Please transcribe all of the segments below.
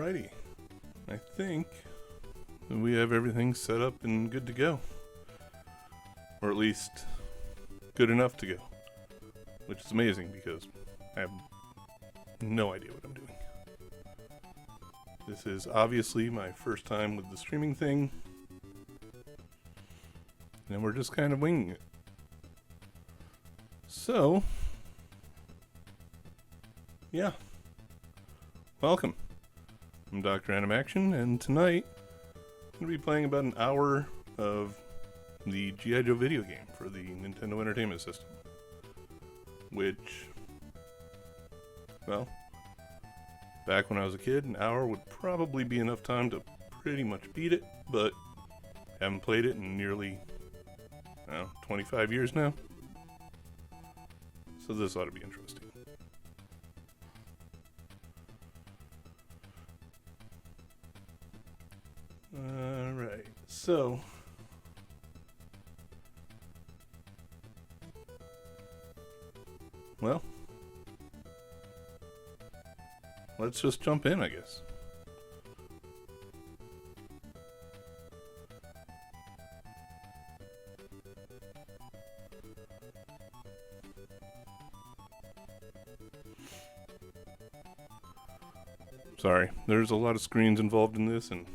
Alrighty, I think that we have everything set up and good to go. Or at least good enough to go. Which is amazing because I have no idea what I'm doing. This is obviously my first time with the streaming thing. And we're just kind of winging it. So, yeah. Welcome. I'm Dr.Animaction, and tonight I'm going to be playing about an hour of the G.I. Joe video game for the Nintendo Entertainment System. Which, well, back when I was a kid, an hour would probably be enough time to pretty much beat it, but haven't played it in nearly, 25 years now. So this ought to be interesting. Alright, so well, let's just jump in, I guess. Sorry, there's a lot of screens involved in this, and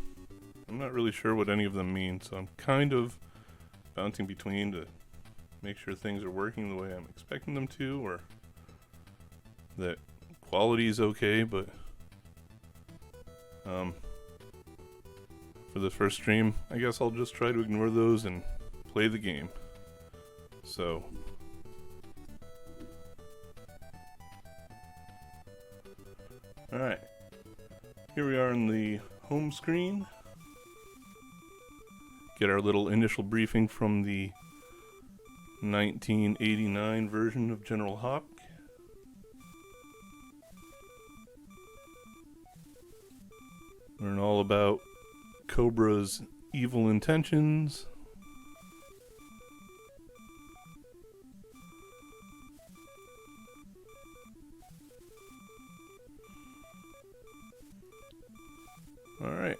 I'm not really sure what any of them mean, so I'm kind of bouncing between to make sure things are working the way I'm expecting them to, or that quality is okay, but for this first stream, I guess I'll just try to ignore those and play the game. So, alright, here we are in the home screen. Get our little initial briefing from the 1989 version of General Hawk. Learn all about Cobra's evil intentions. Alright.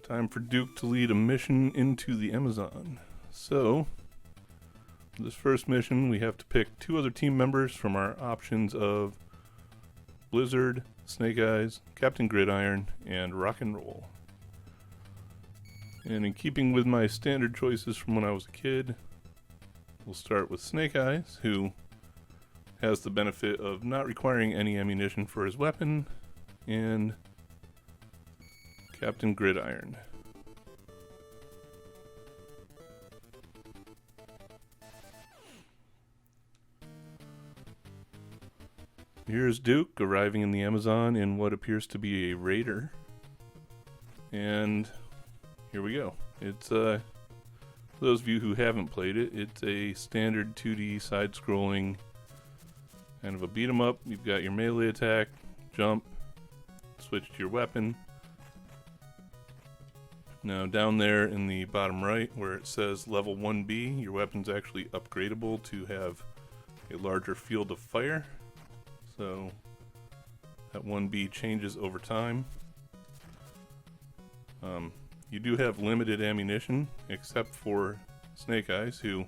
Time for Duke to lead a mission into the Amazon. So, for this first mission, we have to pick 2 other team members from our options of Blizzard, Snake Eyes, Captain Gridiron, and Rock and Roll. And in keeping with my standard choices from when I was a kid, we'll start with Snake Eyes, who has the benefit of not requiring any ammunition for his weapon, and Captain Gridiron. Here's Duke arriving in the Amazon in what appears to be a raider. And here we go. It's, for those of you who haven't played it, it's a standard 2D side-scrolling kind of a beat-em-up. You've got your melee attack, jump, switch to your weapon. Now down there in the bottom right where it says level 1B, your weapon's actually upgradable to have a larger field of fire. So that 1B changes over time. You do have limited ammunition except for Snake Eyes, who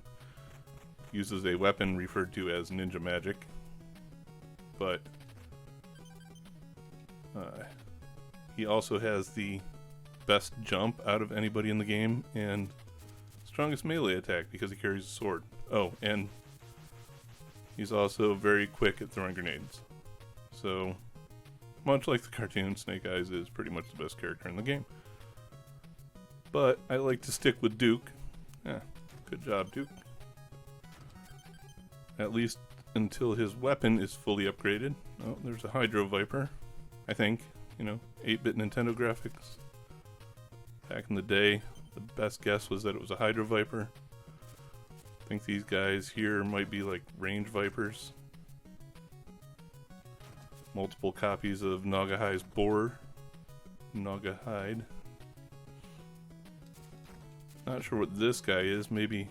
uses a weapon referred to as ninja magic. But he also has the best jump out of anybody in the game and strongest melee attack because he carries a sword. Oh, and he's also very quick at throwing grenades. So, much like the cartoon, Snake Eyes is pretty much the best character in the game. But I like to stick with Duke. Good job, Duke. At least until his weapon is fully upgraded. Oh, there's a Hydro Viper, I think. 8-bit Nintendo graphics. Back in the day, the best guess was that it was a Hydro Viper. I think these guys here might be like range Vipers. Multiple copies of Nagahai's Boar. Nagahide. Not sure what this guy is. Maybe,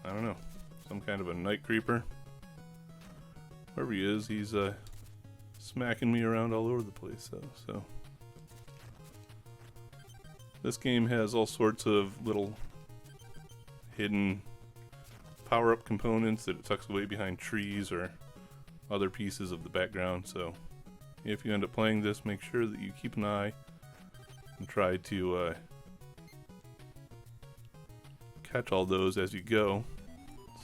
I don't know, some kind of a night creeper. Wherever he is, he's smacking me around all over the place, though. So This game has all sorts of little hidden power-up components that it tucks away behind trees or other pieces of the background, so if you end up playing this, make sure that you keep an eye and try to catch all those as you go.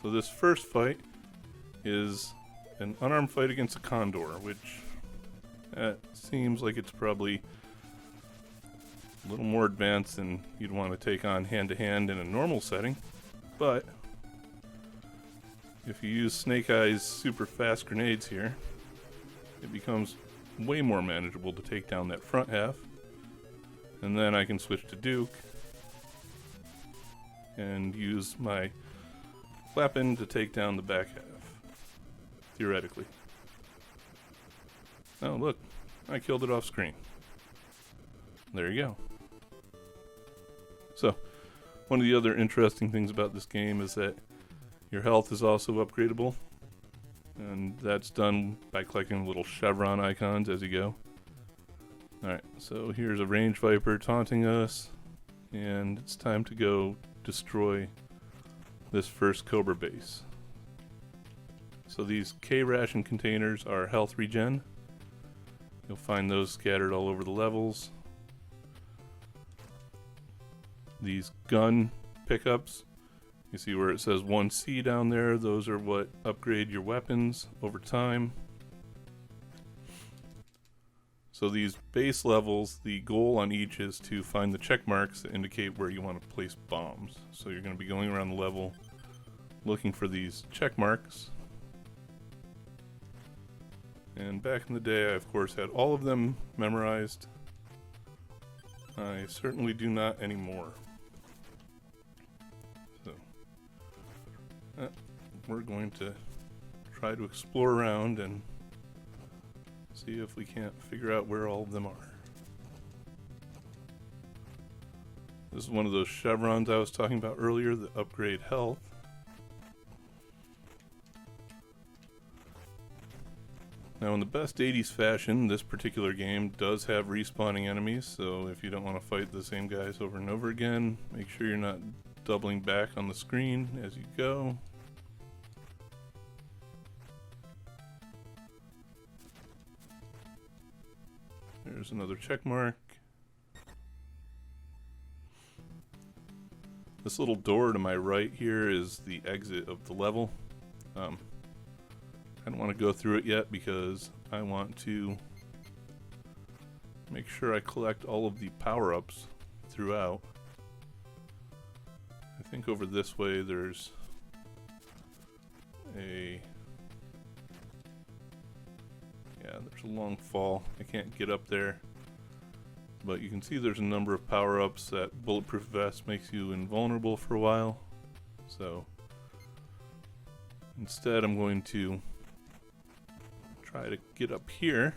So this first fight is an unarmed fight against a condor, which seems like it's probably a little more advanced than you'd want to take on hand-to-hand in a normal setting, but if you use Snake Eye's super fast grenades here, it becomes way more manageable to take down that front half. And then I can switch to Duke and use my weapon to take down the back half, theoretically. Oh look, I killed it off screen. There you go. So, one of the other interesting things about this game is that your health is also upgradable, and that's done by clicking little chevron icons as you go. Alright, so here's a range viper taunting us, and it's time to go destroy this first Cobra base. So these K-ration containers are health regen. You'll find those scattered all over the levels. These gun pickups, you see where it says 1C down there, those are what upgrade your weapons over time. So these base levels, the goal on each is to find the check marks that indicate where you want to place bombs. So you're going to be going around the level looking for these check marks. And back in the day, I of course had all of them memorized. I certainly do not anymore. So we're going to try to explore around and see if we can't figure out where all of them are. This is one of those chevrons I was talking about earlier that upgrade health. Now in the best 80s fashion, this particular game does have respawning enemies, so if you don't want to fight the same guys over and over again, make sure you're not doubling back on the screen as you go. There's another check mark. This little door to my right here is the exit of the level. I don't want to go through it yet because I want to make sure I collect all of the power-ups throughout. I think over this way there's there's a long fall. I can't get up there, but you can see there's a number of power-ups. That bulletproof vest makes you invulnerable for a while, so instead I'm going to try to get up here.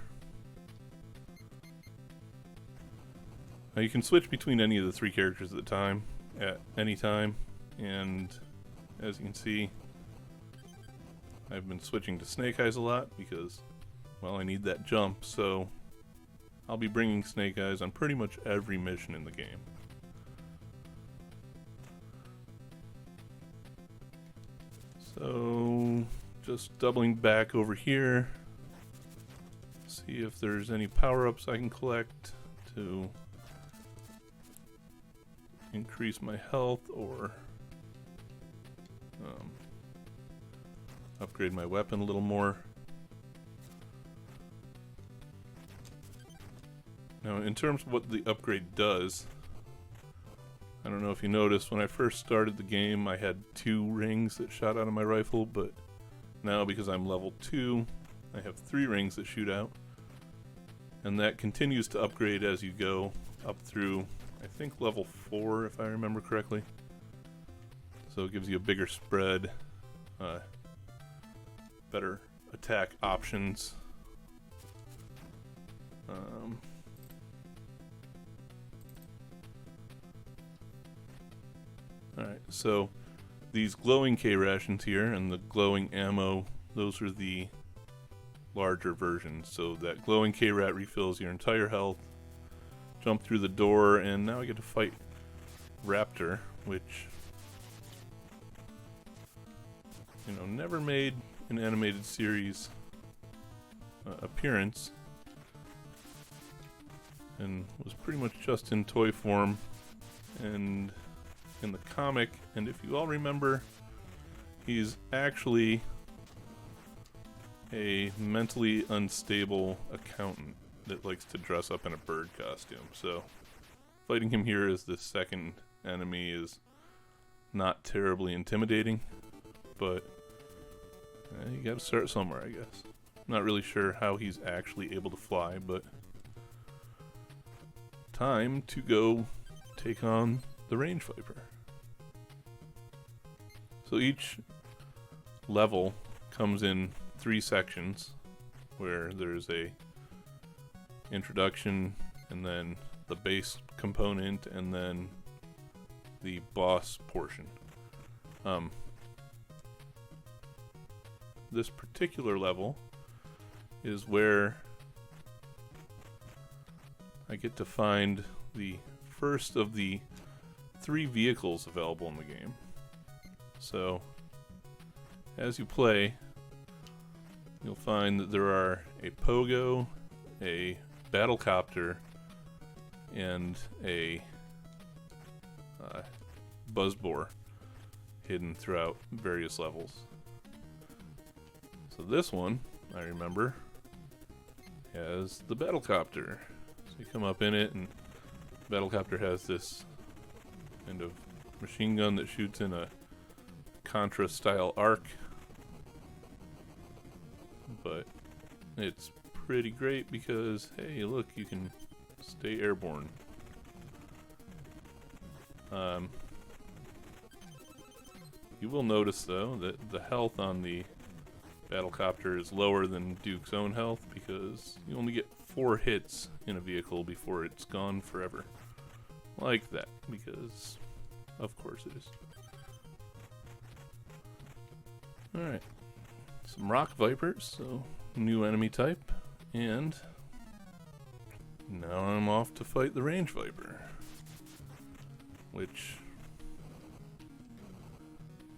Now you can switch between any of the three characters at any time, and as you can see, I've been switching to Snake Eyes a lot because, well, I need that jump, so I'll be bringing Snake Eyes on pretty much every mission in the game. So, just doubling back over here, see if there's any power-ups I can collect to increase my health or upgrade my weapon a little more. Now, in terms of what the upgrade does, I don't know if you noticed, when I first started the game I had 2 rings that shot out of my rifle, but now because I'm level 2, I have 3 rings that shoot out, and that continues to upgrade as you go up through, I think, level 4 if I remember correctly. So it gives you a bigger spread, better attack options. Alright, so these glowing K-rations here and the glowing ammo, those are the larger versions. So that glowing K-rat refills your entire health. jump through the door, and now I get to fight Raptor, which, you know, never made an animated series appearance, and was pretty much just in toy form and in the comic. And if you all remember, he's actually a mentally unstable accountant that likes to dress up in a bird costume. So fighting him here as the second enemy is not terribly intimidating, but you gotta start somewhere, I guess. Not really sure how he's actually able to fly, but time to go take on the Range Viper. So each level comes in 3 sections, where there's a introduction, and then the base component, and then the boss portion. This particular level is where I get to find the first of the 3 vehicles available in the game. So as you play, you'll find that there are a pogo, a battlecopter, and a buzzbore hidden throughout various levels. So this one, I remember, has the battlecopter. So you come up in it, and the battlecopter has this kind of machine gun that shoots in a Contra-style arc. But it's pretty great because, hey, look, you can stay airborne. You will notice, though, that the health on the battlecopter is lower than Duke's own health, because you only get 4 hits in a vehicle before it's gone forever. Like that, because of course it is. Alright. Some Rock Vipers, so new enemy type, and now I'm off to fight the Range Viper, which,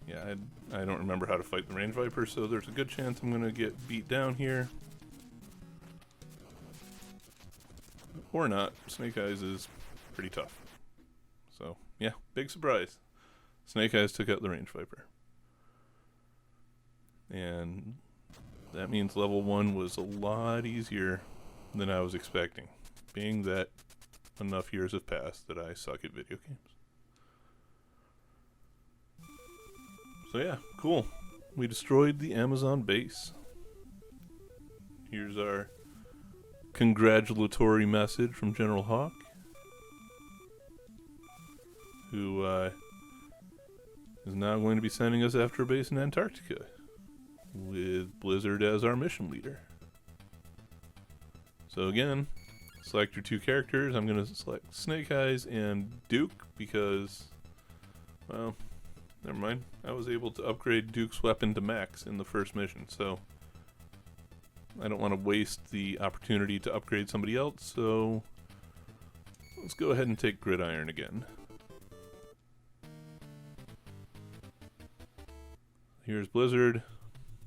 yeah, I don't remember how to fight the Range Viper, so there's a good chance I'm gonna get beat down here. Or not. Snake Eyes is pretty tough. So, yeah, big surprise. Snake Eyes took out the Range Viper. And that means level 1 was a lot easier than I was expecting, being that enough years have passed that I suck at video games. So yeah, cool. We destroyed the Amazon base. Here's our congratulatory message from General Hawk, who is now going to be sending us after a base in Antarctica, with Blizzard as our mission leader. So again, select your 2 characters. I'm going to select Snake Eyes and Duke because, well, never mind. I was able to upgrade Duke's weapon to max in the first mission, so I don't want to waste the opportunity to upgrade somebody else, so let's go ahead and take Gridiron again. Here's Blizzard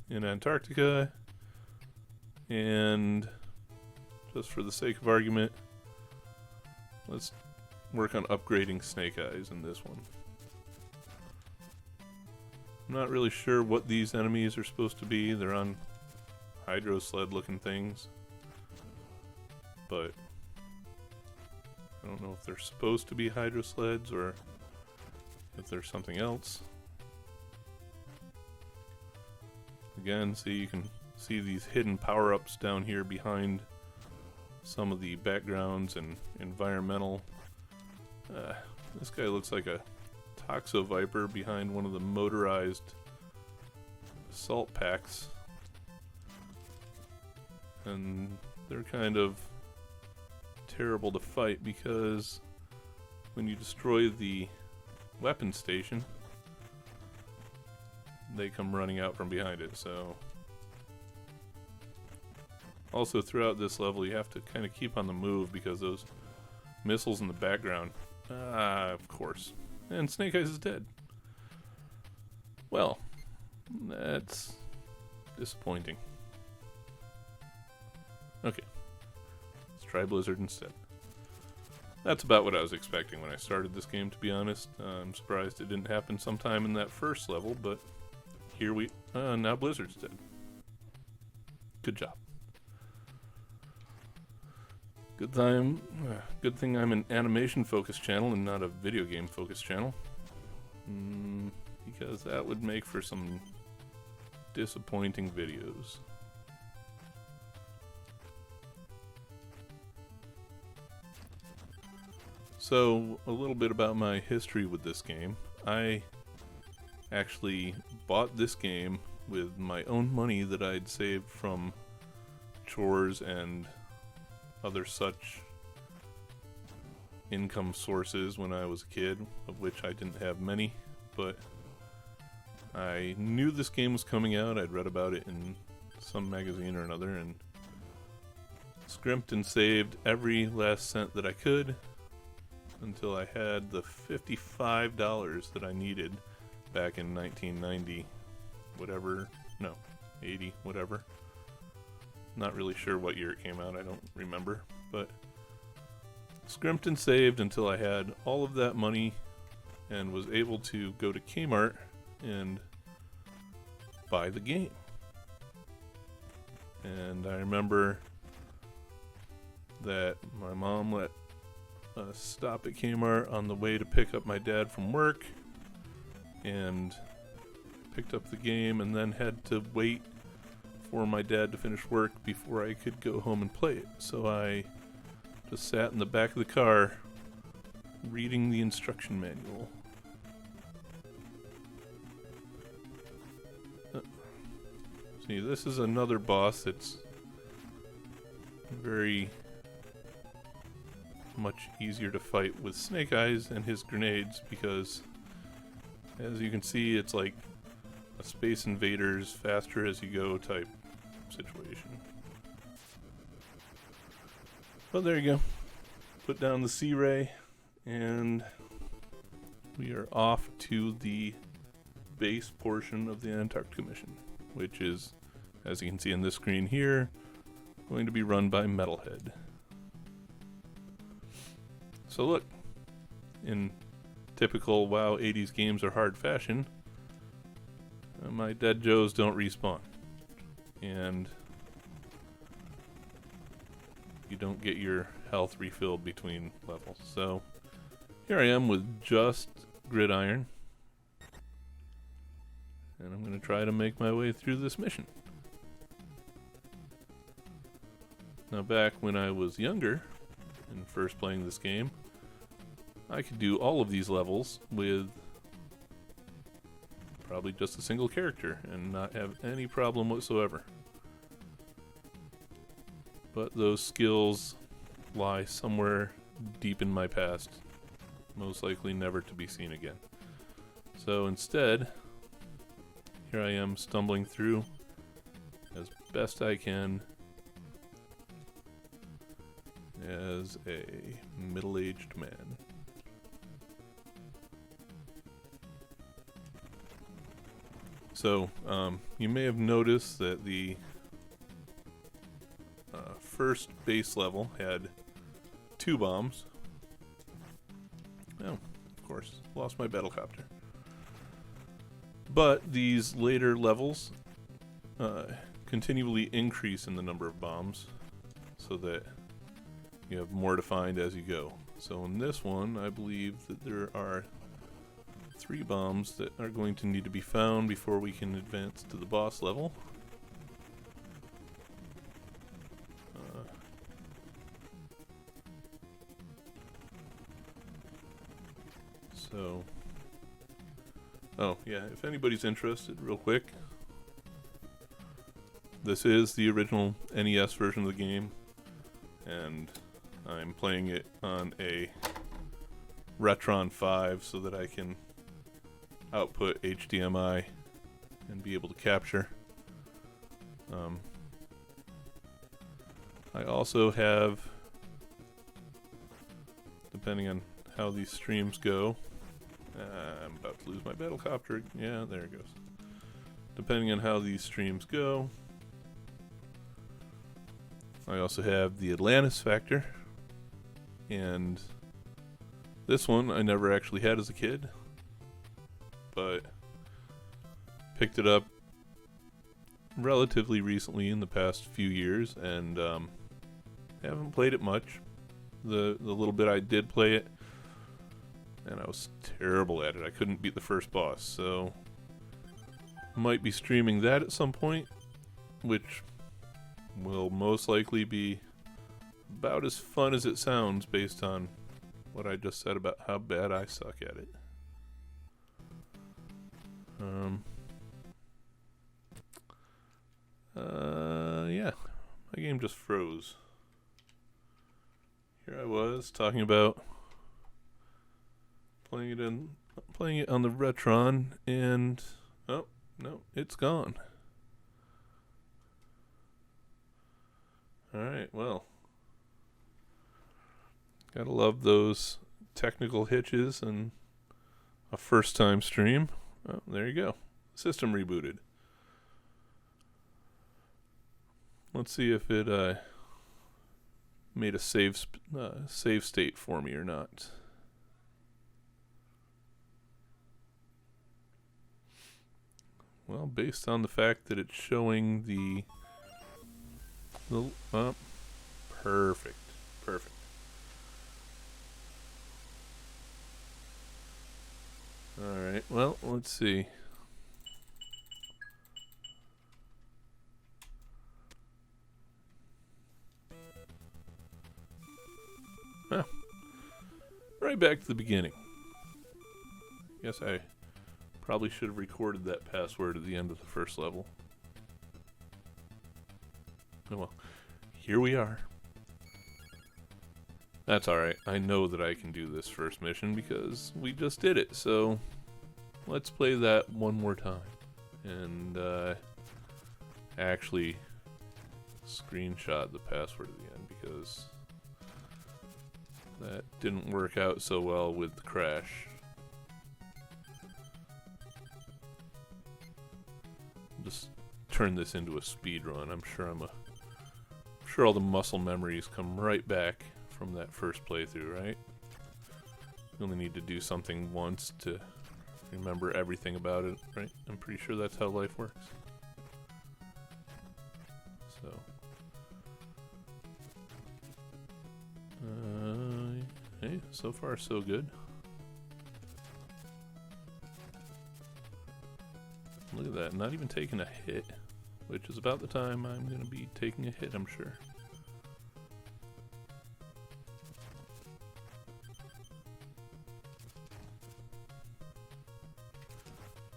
in Antarctica, and just for the sake of argument, let's work on upgrading Snake Eyes in this one. I'm not really sure what these enemies are supposed to be. They're on hydro sled looking things, but I don't know if they're supposed to be hydro sleds or if there's something else. Again, see, you can see these hidden power-ups down here behind some of the backgrounds and environmental. This guy looks like a Toxo Viper behind one of the motorized assault packs, and they're kind of terrible to fight because when you destroy the weapon station, they come running out from behind it. So also throughout this level you have to kind of keep on the move because those missiles in the background. Ah, of course. And Snake Eyes is dead. Well, that's disappointing. Okay. Let's try Blizzard instead. That's about what I was expecting when I started this game, to be honest. I'm surprised it didn't happen sometime in that first level, but here we... now Blizzard's dead. Good job. Good thing I'm an animation-focused channel and not a video game-focused channel. Because that would make for some disappointing videos. So, a little bit about my history with this game. I actually bought this game with my own money that I'd saved from chores and other such income sources when I was a kid, of which I didn't have many, but I knew this game was coming out. I'd read about it in some magazine or another and scrimped and saved every last cent that I could until I had the $55 that I needed back in 1990, whatever, no, 80, whatever. Not really sure what year it came out, I don't remember, but scrimped and saved until I had all of that money and was able to go to Kmart and buy the game. And I remember that my mom let us stop at Kmart on the way to pick up my dad from work, and picked up the game and then had to wait for my dad to finish work before I could go home and play it. So I just sat in the back of the car reading the instruction manual. See, this is another boss that's very much easier to fight with Snake Eyes and his grenades, because as you can see, it's like a Space Invaders faster as you go type situation. But there you go. Put down the C-Ray and we are off to the base portion of the Antarctica mission, which is, as you can see on this screen here, going to be run by Metalhead. So look, in typical WoW 80s games or hard fashion, my dead Joes don't respawn. And you don't get your health refilled between levels. So here I am with just Gridiron. And I'm going to try to make my way through this mission. Now back when I was younger, and first playing this game, I could do all of these levels with probably just a single character and not have any problem whatsoever. But those skills lie somewhere deep in my past, most likely never to be seen again. So instead, here I am stumbling through as best I can as a middle-aged man. So, you may have noticed that the first base level had 2 bombs. Oh, of course, lost my battlecopter. But these later levels continually increase in the number of bombs so that you have more to find as you go. So in this one, I believe that there are 3 bombs that are going to need to be found before we can advance to the boss level. Oh yeah, if anybody's interested, real quick, this is the original NES version of the game, and I'm playing it on a Retron 5 so that I can output HDMI and be able to capture. I also have depending on how these streams go. I'm about to lose my battlecopter. Yeah, there it goes. Depending on how these streams go. I also have the Atlantis factor. And this one I never actually had as a kid. But picked it up relatively recently in the past few years. And haven't played it much. The little bit I did play it, and I was terrible at it. I couldn't beat the first boss, so might be streaming that at some point, which will most likely be about as fun as it sounds based on what I just said about how bad I suck at it. Yeah, my game just froze. Here I was talking about playing it on the Retron, and oh no, it's gone. All right, well, gotta love those technical hitches and a first-time stream. Oh, there you go. System rebooted. Let's see if it made a save state for me or not. Well, based on the fact that it's showing the perfect. All right. Well, let's see. Right back to the beginning. Guess I probably should have recorded that password at the end of the first level. Oh well, here we are. That's alright. I know that I can do this first mission because we just did it. So let's play that one more time. And actually screenshot the password at the end because that didn't work out so well with the crash. Just turn this into a speed run. I'm sure all the muscle memories come right back from that first playthrough, right? You only need to do something once to remember everything about it, right? I'm pretty sure that's how life works. So hey, so far so good. Look at that, not even taking a hit, which is about the time I'm going to be taking a hit, I'm sure.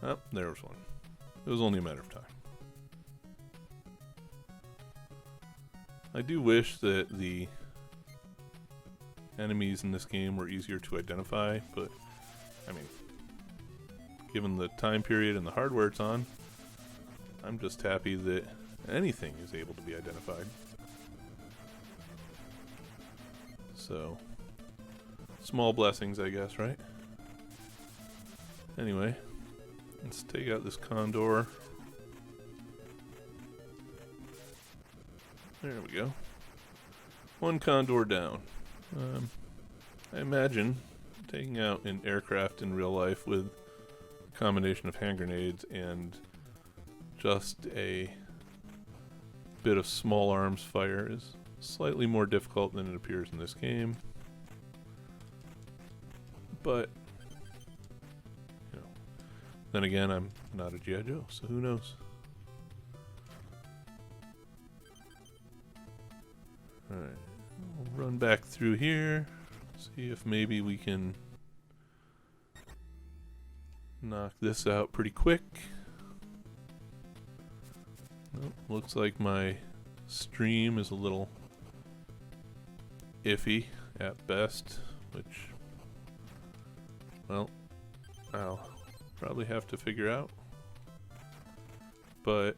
Oh, there was one. It was only a matter of time. I do wish that the enemies in this game were easier to identify, but I mean, given the time period and the hardware it's on, I'm just happy that anything is able to be identified. So, small blessings, I guess, right? Anyway, let's take out this condor. There we go. One condor down. I imagine taking out an aircraft in real life with a combination of hand grenades and just a bit of small arms fire is slightly more difficult than it appears in this game. But, you know, then again, I'm not a G.I. Joe, so who knows? Alright, we'll run back through here, see if maybe we can knock this out pretty quick. Nope, looks like my stream is a little iffy at best, which, well, I'll probably have to figure out. But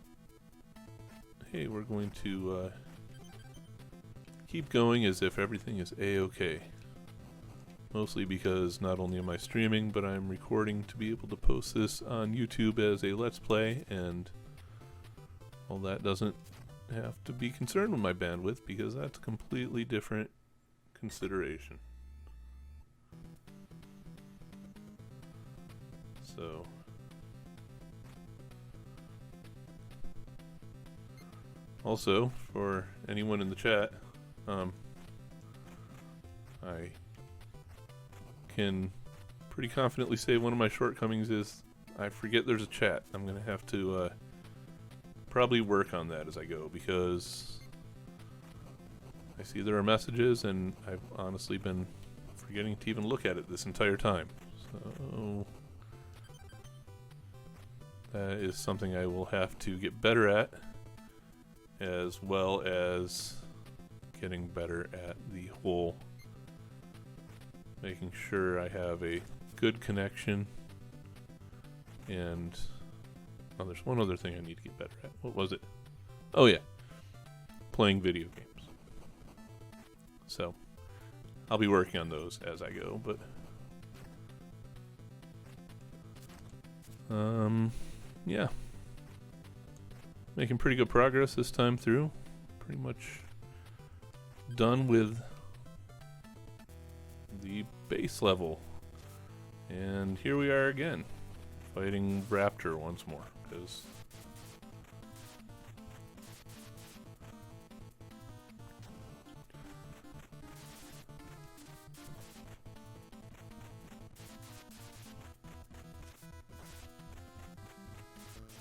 hey, we're going to keep going as if everything is a-okay. Mostly because not only am I streaming, but I'm recording to be able to post this on YouTube as a Let's Play, and well, that doesn't have to be concerned with my bandwidth because that's a completely different consideration. So also, for anyone in the chat, I can pretty confidently say one of my shortcomings is I forget there's a chat. I'm going to have to probably work on that as I go, because I see there are messages and I've honestly been forgetting to even look at it this entire time. So that is something I will have to get better at, as well as getting better at the whole making sure I have a good connection. And oh, there's one other thing I need to get better at. What was it? Oh yeah, playing video games. So I'll be working on those as I go, but yeah, making pretty good progress this time through. Pretty much done with the base level, and here we are again, fighting Raptor once more, because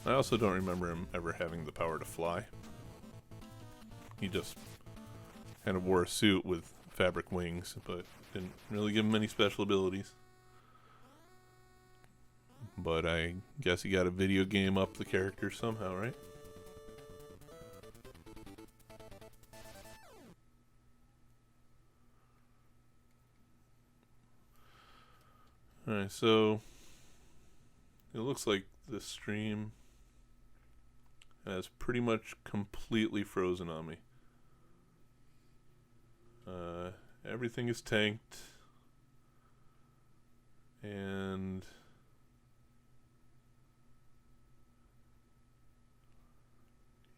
I also don't remember him ever having the power to fly. He just kind of wore a suit with fabric wings, but didn't really give him any special abilities. But I guess he got a video game up the character somehow, right? Alright, so it looks like this stream has pretty much completely frozen on me. Everything is tanked, and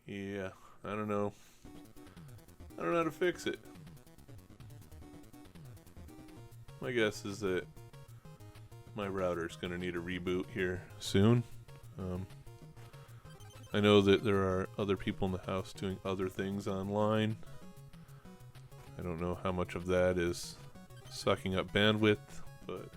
yeah, I don't know how to fix it. My guess is that my router's gonna need a reboot here soon. I know that there are other people in the house doing other things online. I don't know how much of that is sucking up bandwidth, but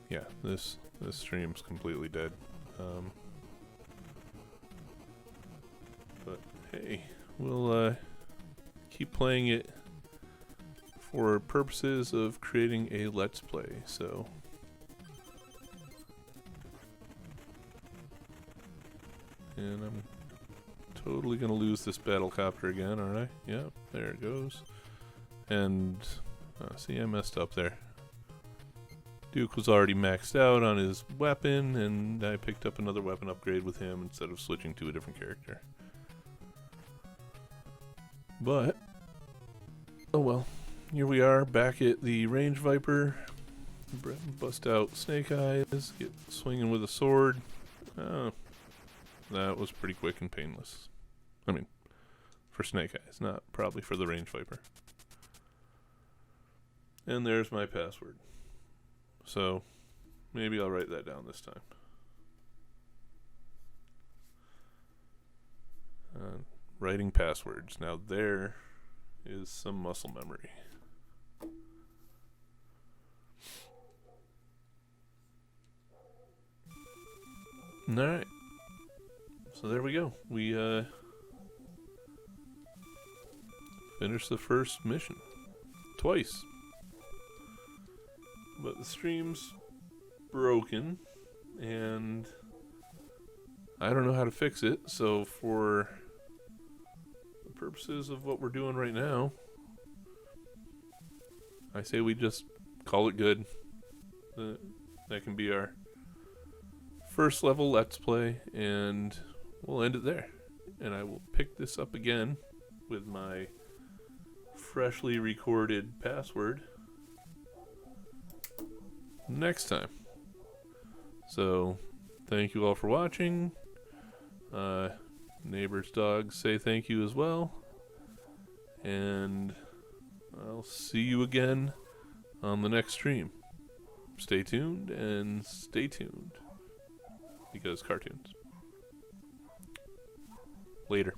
yeah, this stream's completely dead. But hey, we'll keep playing it for purposes of creating a Let's Play, so and I'm totally gonna lose this battlecopter again, aren't I? Yep, there it goes. And see, I messed up there. Duke was already maxed out on his weapon, and I picked up another weapon upgrade with him instead of switching to a different character. But oh well. Here we are back at the Range Viper. Bust out Snake Eyes, get swinging with a sword. Oh, that was pretty quick and painless. I mean, for Snake Eyes, not probably for the Range Viper. And there's my password. So, maybe I'll write that down this time. Writing passwords. Now there is some muscle memory. Alright. So there we go. We finished the first mission. Twice. But the stream's broken, and I don't know how to fix it, so for the purposes of what we're doing right now, I say we just call it good that can be our first level Let's Play, and we'll end it there. And I will pick this up again with my freshly recorded password next time. So, thank you all for watching. Neighbor's dogs say thank you as well. And I'll see you again on the next stream. Stay tuned and stay tuned. Because cartoons. Later.